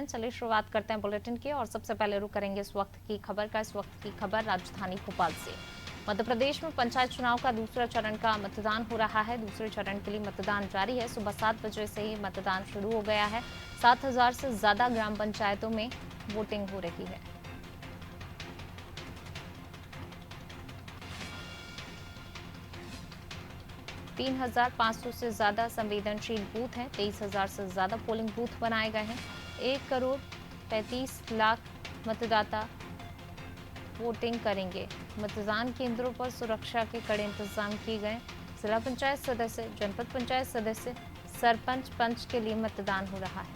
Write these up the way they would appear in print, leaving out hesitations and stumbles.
चलिए शुरुआत करते हैं बुलेटिन की और सबसे पहले रुक करेंगे इस वक्त की खबर का। इस वक्त की खबर राजधानी भोपाल से। मध्य प्रदेश में पंचायत चुनाव का दूसरा चरण का मतदान हो रहा है। दूसरे चरण के लिए मतदान जारी है। सुबह 7 बजे से ही मतदान शुरू हो गया है। 7,000 से ज्यादा ग्राम पंचायतों में वोटिंग हो रही है। 3,500 से ज्यादा संवेदनशील बूथ हैं। 23,000 से ज्यादा पोलिंग बूथ बनाए गए हैं। 1,35,00,000 मतदाता वोटिंग करेंगे। मतदान केंद्रों पर सुरक्षा के कड़े इंतजाम किए गए। जिला पंचायत सदस्य, जनपद पंचायत सदस्य, सरपंच, पंच के लिए मतदान हो रहा है।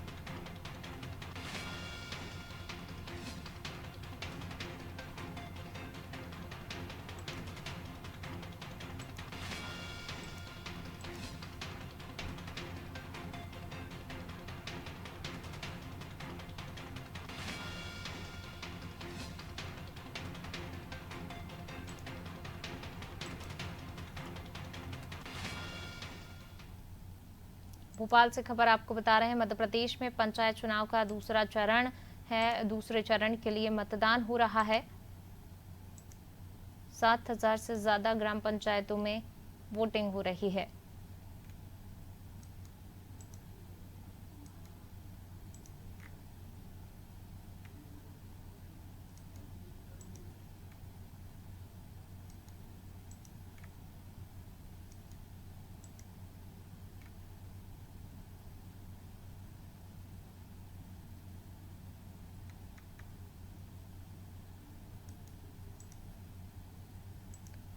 भोपाल से खबर आपको बता रहे हैं। मध्य प्रदेश में पंचायत चुनाव का दूसरा चरण है। दूसरे चरण के लिए मतदान हो रहा है। 7,000 से ज्यादा ग्राम पंचायतों में वोटिंग हो रही है।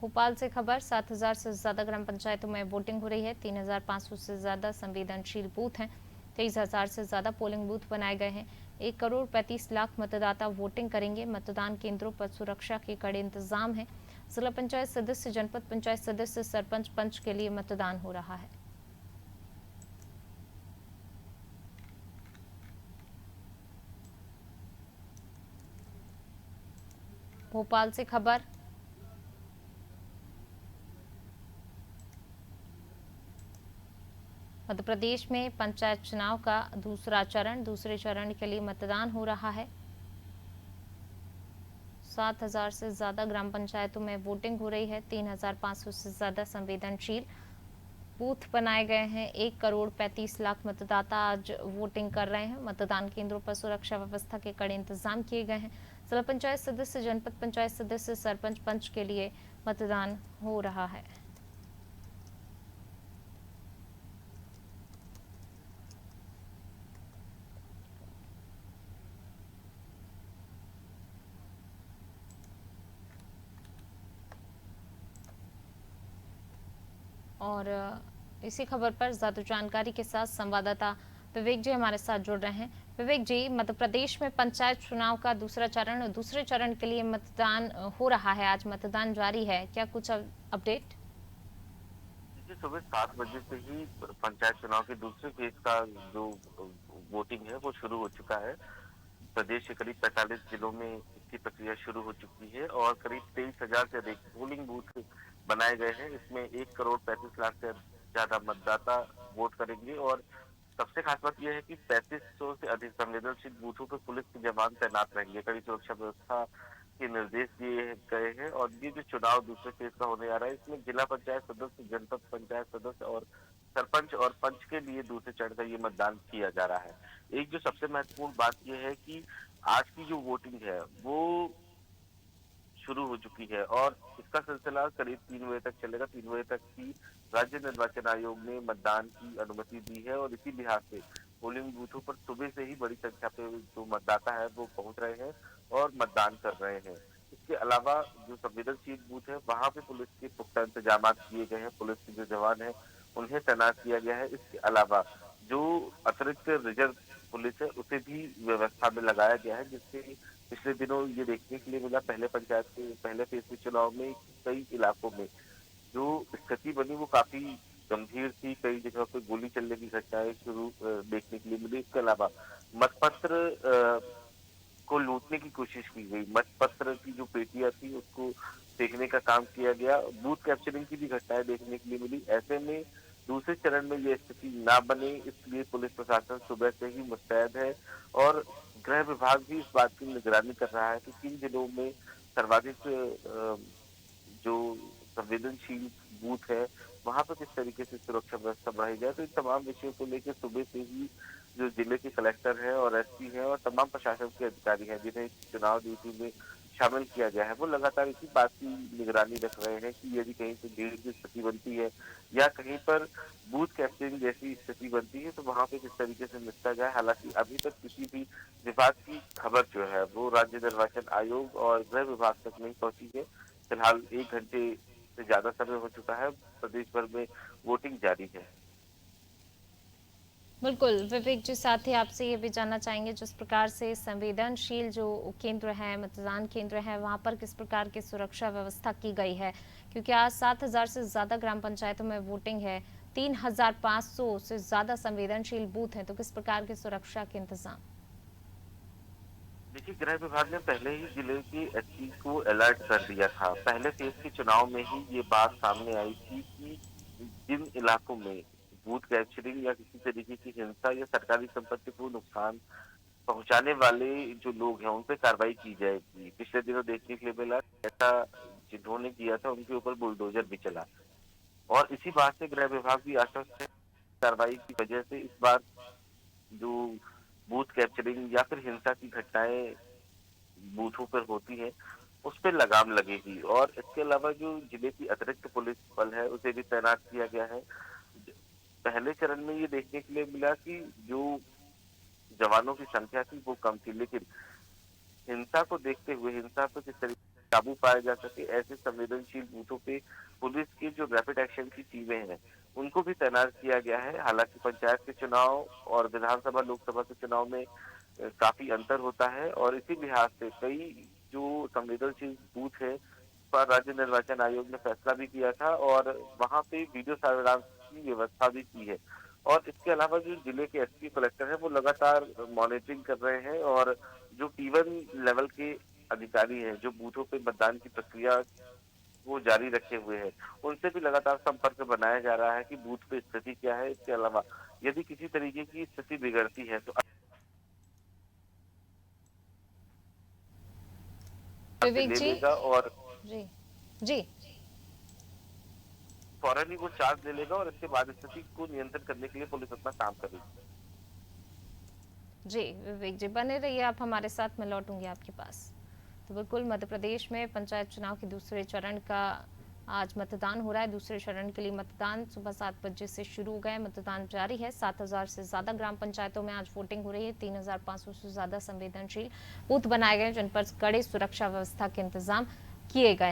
भोपाल से खबर। 7,000 से ज्यादा ग्राम पंचायतों में वोटिंग हो रही है। 3,500 से ज्यादा संवेदनशील बूथ हैं। 23,000 से ज्यादा पोलिंग बूथ बनाए गए हैं। 1,35,00,000 मतदाता वोटिंग करेंगे। मतदान केंद्रों पर सुरक्षा के कड़े इंतजाम हैं। जिला पंचायत सदस्य, जनपद पंचायत सदस्य, सरपंच, पंच के लिए मतदान हो रहा है। भोपाल से खबर। मध्य प्रदेश में पंचायत चुनाव का दूसरा चरण, दूसरे चरण के लिए मतदान हो रहा है। 7,000 से ज्यादा ग्राम पंचायतों में वोटिंग हो रही है। 3,500 से ज्यादा संवेदनशील बूथ बनाए गए हैं। 1,35,00,000 मतदाता आज वोटिंग कर रहे हैं। मतदान केंद्रों पर सुरक्षा व्यवस्था के कड़े इंतजाम किए गए हैं। जिला पंचायत सदस्य, जनपद पंचायत सदस्य, सरपंच, पंच के लिए मतदान हो रहा है। और इसी खबर पर ज्यादा जानकारी के साथ संवाददाता विवेक जी हमारे साथ जुड़ रहे हैं। विवेक जी, मध्य प्रदेश में पंचायत चुनाव का दूसरा चरण और दूसरे चरण के लिए मतदान हो रहा है। आज मतदान जारी है, क्या कुछ अपडेट? देखिए, सुबह 7 बजे से ही पंचायत चुनाव के दूसरे फेज का जो वोटिंग है वो शुरू हो चुका है। प्रदेश के करीब 45 जिलों में इसकी प्रक्रिया शुरू हो चुकी है और करीब 23,000 से अधिक पोलिंग बूथ बनाए गए हैं। इसमें 1,35,00,000 से ज्यादा मतदाता वोट करेंगे और सबसे खास बात यह है कि 3,500 से अधिक संवेदनशील बूथों पर पुलिस के जवान तैनात रहेंगे। कड़ी सुरक्षा व्यवस्था के निर्देश दिए गए हैं और ये जो चुनाव दूसरे फेज का होने जा रहा है, इसमें जिला पंचायत सदस्य, जनपद पंचायत सदस्य और सरपंच और पंच के लिए दूसरे चरण का ये मतदान किया जा रहा है। एक जो सबसे महत्वपूर्ण बात यह है कि आज की जो वोटिंग है वो शुरू हो चुकी है और इसका सिलसिला करीब 3 बजे तक चलेगा। 3 बजे तक की राज्य निर्वाचन आयोग ने मतदान की अनुमति दी है और इसी लिहाज से पोलिंग बूथों पर सुबह से ही बड़ी संख्या पे जो मतदाता है वो पहुंच रहे हैं और मतदान कर रहे हैं। इसके अलावा जो संवेदनशील बूथ है वहां पे पुलिस के पुख्ता इंतजाम किए गए हैं। पुलिस के जो जवान है उन्हें तैनात किया गया है। इसके अलावा जो अतिरिक्त रिजर्व पुलिस है उसे भी व्यवस्था में लगाया गया है, जिससे पिछले दिनों ये देखने के लिए मिला पहले फेज के चुनाव में कई इलाकों में जो स्थिति बनी वो काफी गंभीर थी। कई जगह पे गोली चलने की घटनाएं देखने के लिए मिली। इसके अलावा मतपत्र को लूटने की कोशिश की गई। मतपत्र की जो पेटियां थी उसको फेंकने का काम किया गया। बूथ कैप्चरिंग की भी घटनाएं देखने के लिए मिली। ऐसे में दूसरे चरण में ये स्थिति ना बने इसलिए पुलिस प्रशासन सुबह से ही मुस्तैद है और विभाग भी इस बात की निगरानी कर रहा है कि किन जिलों में सर्वाधिक जो संवेदनशील बूथ है, वहाँ पर किस तरीके से सुरक्षा व्यवस्था बढ़ाई जाए। तो इन तमाम विषयों को लेकर सुबह से ही जो जिले के कलेक्टर हैं और एसपी हैं और तमाम प्रशासन के अधिकारी हैं, जिन्हें चुनाव ड्यूटी में शामिल किया गया है, वो लगातार इसी बात की निगरानी रख रहे हैं कि यदि कहीं पे भीड़ की स्थिति बनती है या कहीं पर बूथ कैप्चरिंग जैसी स्थिति बनती है, तो वहाँ पे किस तरीके से निपटा जाए। हालाँकि अभी तक किसी भी विभाग की खबर जो है, वो राज्य निर्वाचन आयोग और गृह विभाग तक नहीं पहुँची है। फिलहाल 1 घंटे से ज़्यादा समय हो चुका है, प्रदेश भर में वोटिंग जारी है। बिल्कुल, विवेक जी, साथ ही आपसे ये भी जानना चाहेंगे जिस प्रकार से संवेदनशील जो केंद्र है, मतदान केंद्र है, वहाँ पर किस प्रकार की सुरक्षा व्यवस्था की गई है? क्योंकि आज 7,000 से ज़्यादा ग्राम पंचायतों में वोटिंग है, 3,500 से ज़्यादा संवेदनशील बूथ हैं, तो किस प्रकार की सुरक्षा के इंतजाम? देखिए, गृह विभाग ने पहले ही जिले के एसपी को अलर्ट कर दिया था। पहले फेज के चुनाव में ही ये बात सामने आई थी कि जिन इलाकों में बूथ कैप्चरिंग या किसी तरीके की हिंसा या सरकारी संपत्ति को नुकसान पहुंचाने वाले जो लोग हैं, उन पे कार्रवाई की जाएगी। पिछले दिनों देखने के लिए मिला, ऐसा जिन्होंने किया था उनके ऊपर बुलडोजर भी चला और इसी बात से गृह विभाग भी आश्वस्त है। कार्रवाई की वजह से इस बार जो बूथ कैप्चरिंग या फिर हिंसा की घटनाएं बूथों पर होती है, उस पे लगाम लगेगी और इसके अलावा जो जिले की अतिरिक्त पुलिस बल है, उसे भी तैनात किया गया है। पहले चरण में ये देखने के लिए मिला कि जो जवानों की संख्या थी वो कम थी, लेकिन हिंसा को देखते हुए हिंसा पर किस तरीके से काबू पाया जा सके, ऐसे संवेदनशील बूथों पे पुलिस की जो रैपिड एक्शन की टीमें हैं, उनको भी तैनात किया गया है। हालांकि पंचायत के चुनाव और विधानसभा, लोकसभा के चुनाव में काफी अंतर होता है और इसी लिहाज से कई जो संवेदनशील बूथ है पर राज्य निर्वाचन आयोग ने फैसला भी किया था और वहां पे वीडियो सर्वेलांस की व्यवस्था भी की है। और इसके अलावा जो जिले के एसपी कलेक्टर हैं, वो लगातार मॉनिटरिंग कर रहे हैं और जो T1 लेवल के अधिकारी हैं, जो बूथों पे मतदान की प्रक्रिया वो जारी रखे हुए हैं, उनसे भी लगातार संपर्क बनाया जा रहा है कि बूथ पे स्थिति क्या है। इसके अलावा यदि किसी तरीके की स्थिति बिगड़ती है तो से विवेक ले जी, लेगा और जी, जी। फौरन ही वो चार्ज ले लेगा और इसके बाद स्थिति को नियंत्रण करने के लिए पुलिस अपना काम करेगी। जी, विवेक जी, बने रहिए आप हमारे साथ, मैं लौटूंगी आपके पास। तो बिल्कुल, मध्य प्रदेश में पंचायत चुनाव के दूसरे चरण का आज मतदान हो रहा है। दूसरे चरण के लिए मतदान सुबह 7 बजे से शुरू हो गए, मतदान जारी है। 7,000 से ज्यादा ग्राम पंचायतों में आज वोटिंग हो रही है। 3,500 से ज्यादा संवेदनशील बूथ बनाए गए, जिन पर कड़े सुरक्षा व्यवस्था के इंतजाम किए गए।